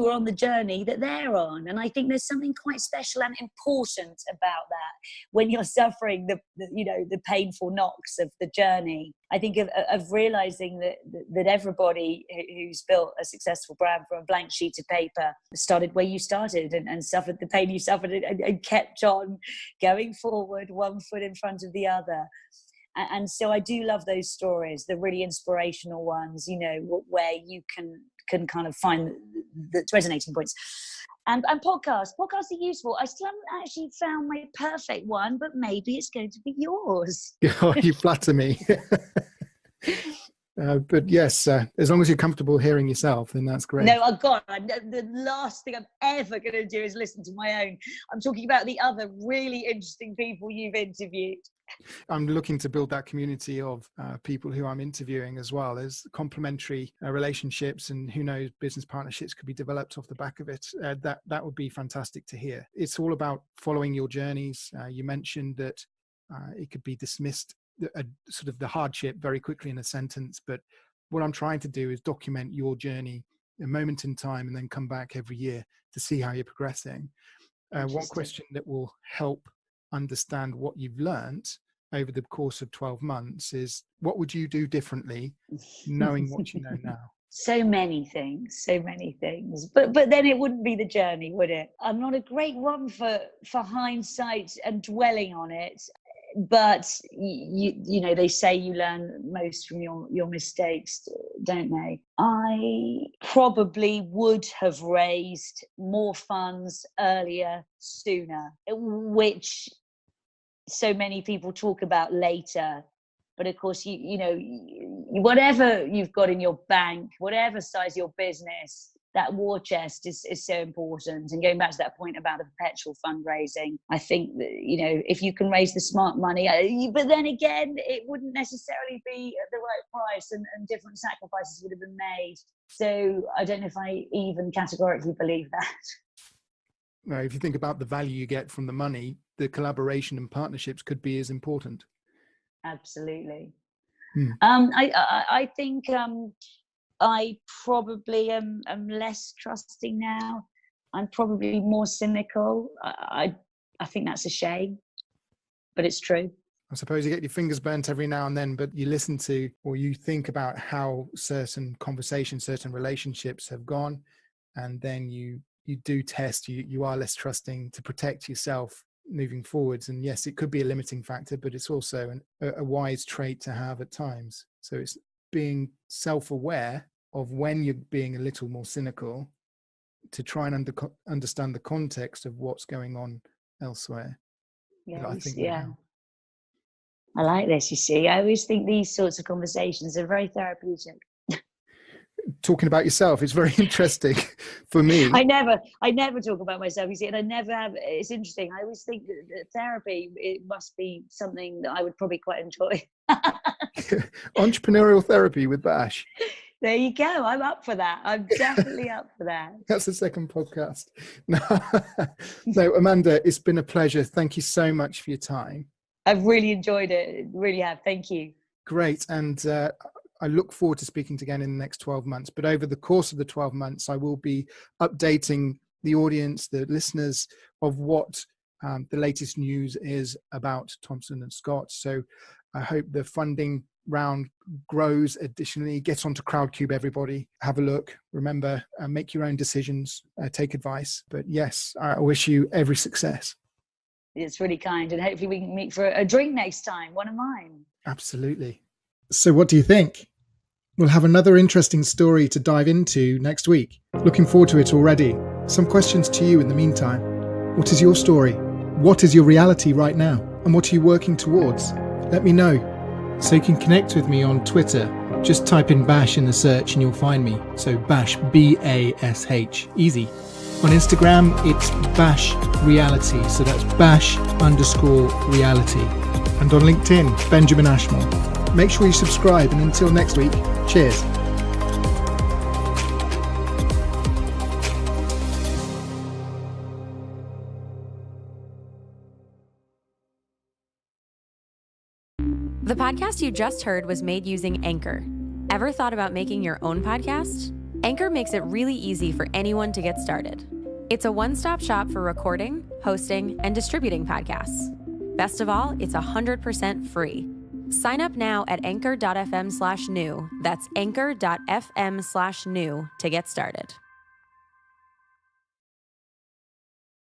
were on the journey that they're on. And I think there's something quite special and important about that when you're suffering the painful knocks of the journey. I think of realizing that everybody who's built a successful brand from a blank sheet of paper started where you started and suffered the pain you suffered and kept on going forward, one foot in front of the other. And so I do love those stories, the really inspirational ones, where you can kind of find the resonating points. And podcasts are useful. I still haven't actually found my perfect one, but maybe it's going to be yours. Oh, you flatter me. But yes, as long as you're comfortable hearing yourself, then that's great. No, God, the last thing I'm ever going to do is listen to my own. I'm talking about the other really interesting people you've interviewed. I'm looking to build that community of people who I'm interviewing as well. There's complementary relationships, and who knows, business partnerships could be developed off the back of it. That would be fantastic to hear. It's all about following your journeys. You mentioned that it could be dismissed, sort of the hardship, very quickly in a sentence. But what I'm trying to do is document your journey a moment in time and then come back every year to see how you're progressing. One question that will help understand what you've learned over the course of 12 months is, what would you do differently knowing what you know now? So many things. But then it wouldn't be the journey, would it? I'm not a great one for hindsight and dwelling on it. But they say you learn most from your mistakes, don't they? I probably would have raised more funds earlier, sooner, which so many people talk about later. But of course, whatever you've got in your bank, whatever size your business, that war chest is so important. And going back to that point about the perpetual fundraising, I think that, if you can raise the smart money, but then again, it wouldn't necessarily be at the right price, and different sacrifices would have been made. So I don't know if I even categorically believe that. No, if you think about the value you get from the money, the collaboration and partnerships could be as important. Absolutely. Hmm. I think I probably am less trusting now. I'm probably more cynical. I think that's a shame, but it's true. I suppose you get your fingers burnt every now and then, but you listen to, or you think about how certain conversations, certain relationships have gone, and then you do test, you are less trusting to protect yourself moving forwards. And yes, it could be a limiting factor, but it's also a wise trait to have at times. So it's being self-aware of when you're being a little more cynical, to try and understand the context of what's going on elsewhere. Yeah, I think yeah. I like this, you see. I always think these sorts of conversations are very therapeutic. Talking about yourself is very interesting for me. I never talk about myself, you see, and I never have. It's interesting. I always think that therapy, it must be something that I would probably quite enjoy. Entrepreneurial therapy with Bash. There you go. I'm up for that. I'm definitely up for that. That's the second podcast. No, Amanda, it's been a pleasure. Thank you so much for your time. I've really enjoyed it. Really have. Thank you. Great. And I look forward to speaking to again in the next 12 months. But over the course of the 12 months, I will be updating the audience, the listeners, of what the latest news is about Thomson and Scott. So I hope the funding round grows. Additionally, get onto CrowdCube, everybody. Have a look. Remember, make your own decisions, take advice. But yes, I wish you every success. It's really kind. And hopefully we can meet for a drink next time, one of mine. Absolutely. So what do you think? We'll have another interesting story to dive into next week. Looking forward to it already. Some questions to you in the meantime. What is your story? What is your reality right now? And what are you working towards? Let me know. So you can connect with me on Twitter. Just type in Bash in the search and you'll find me. So Bash, B-A-S-H. Easy. On Instagram, it's Bash Reality. So that's Bash_reality. And on LinkedIn, Benjamin Ashmore. Make sure you subscribe, and until next week, cheers. The podcast you just heard was made using Anchor. Ever thought about making your own podcast? Anchor makes it really easy for anyone to get started. It's a one-stop shop for recording, hosting, and distributing podcasts. Best of all, it's 100% free. Sign up now at anchor.fm/new. That's anchor.fm/new to get started.